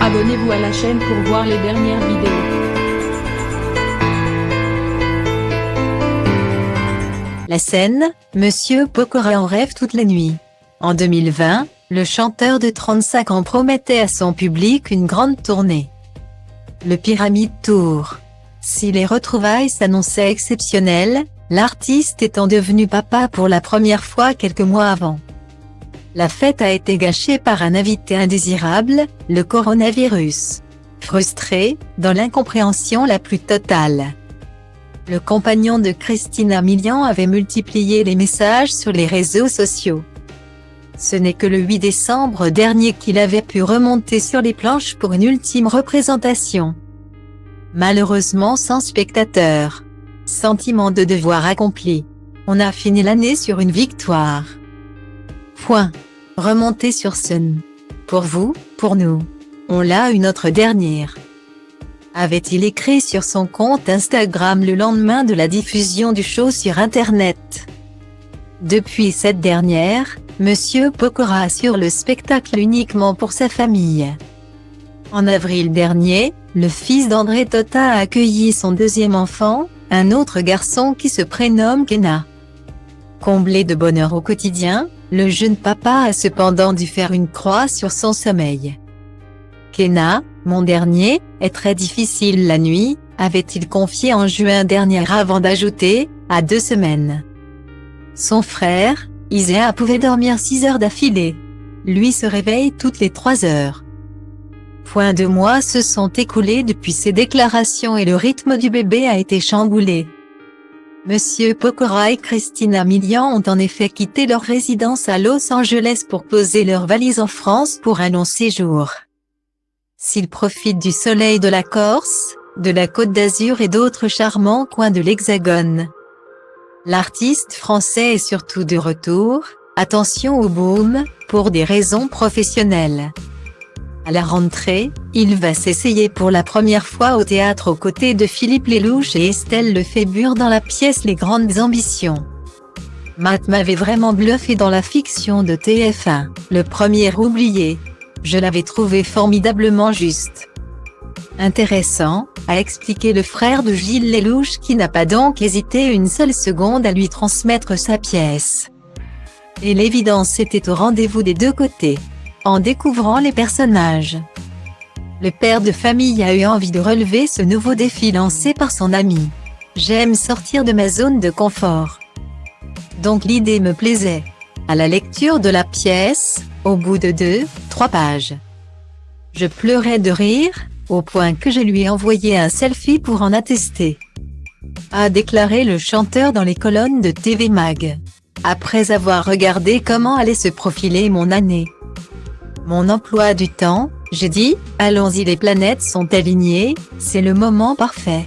Abonnez-vous à la chaîne pour voir les dernières vidéos. La scène, Monsieur Pokora en rêve toute la nuit. En 2020, le chanteur de 35 ans promettait à son public une grande tournée. Le Pyramid Tour. Si les retrouvailles s'annonçaient exceptionnelles, l'artiste étant devenu papa pour la première fois quelques mois avant. La fête a été gâchée par un invité indésirable, le coronavirus. Frustré, dans l'incompréhension la plus totale. Le compagnon de Christina Milian avait multiplié les messages sur les réseaux sociaux. Ce n'est que le 8 décembre dernier qu'il avait pu remonter sur les planches pour une ultime représentation. Malheureusement sans spectateurs. Sentiment de devoir accompli. On a fini l'année sur une victoire. Point. Remonter sur scène. Pour vous, pour nous. On l'a une autre dernière. Avait-il écrit sur son compte Instagram le lendemain de la diffusion du show sur Internet. Depuis cette dernière, Monsieur Pokora assure le spectacle uniquement pour sa famille. En avril dernier, le fils d'André Tota a accueilli son deuxième enfant, un autre garçon qui se prénomme Kenna. Comblé de bonheur au quotidien, le jeune papa a cependant dû faire une croix sur son sommeil. Kenna, mon dernier, est très difficile la nuit, avait-il confié en juin dernier avant d'ajouter, à 2 semaines. Son frère, Isaiah pouvait dormir 6 heures d'affilée. Lui se réveille toutes les 3 heures. 2 mois se sont écoulés depuis ces déclarations et le rythme du bébé a été chamboulé. Monsieur Pokora et Christina Milian ont en effet quitté leur résidence à Los Angeles pour poser leurs valises en France pour un long séjour. S'ils profitent du soleil de la Corse, de la Côte d'Azur et d'autres charmants coins de l'Hexagone. L'artiste français est surtout de retour, attention au boom, pour des raisons professionnelles. À la rentrée, il va s'essayer pour la première fois au théâtre aux côtés de Philippe Lelouch et Estelle Lefébure dans la pièce Les Grandes Ambitions. Matt m'avait vraiment bluffé dans la fiction de TF1, Le Premier Oublié. Je l'avais trouvé formidablement juste. Intéressant, a expliqué le frère de Gilles Lelouch qui n'a pas donc hésité une seule seconde à lui transmettre sa pièce. Et l'évidence était au rendez-vous des deux côtés. En découvrant les personnages, le père de famille a eu envie de relever ce nouveau défi lancé par son ami. J'aime sortir de ma zone de confort. Donc l'idée me plaisait. À la lecture de la pièce, au bout de 2-3 pages, je pleurais de rire, au point que je lui ai envoyé un selfie pour en attester. A déclaré le chanteur dans les colonnes de TV Mag. Après avoir regardé comment allait se profiler mon année. Mon emploi du temps, j'ai dit, allons-y les planètes sont alignées, c'est le moment parfait.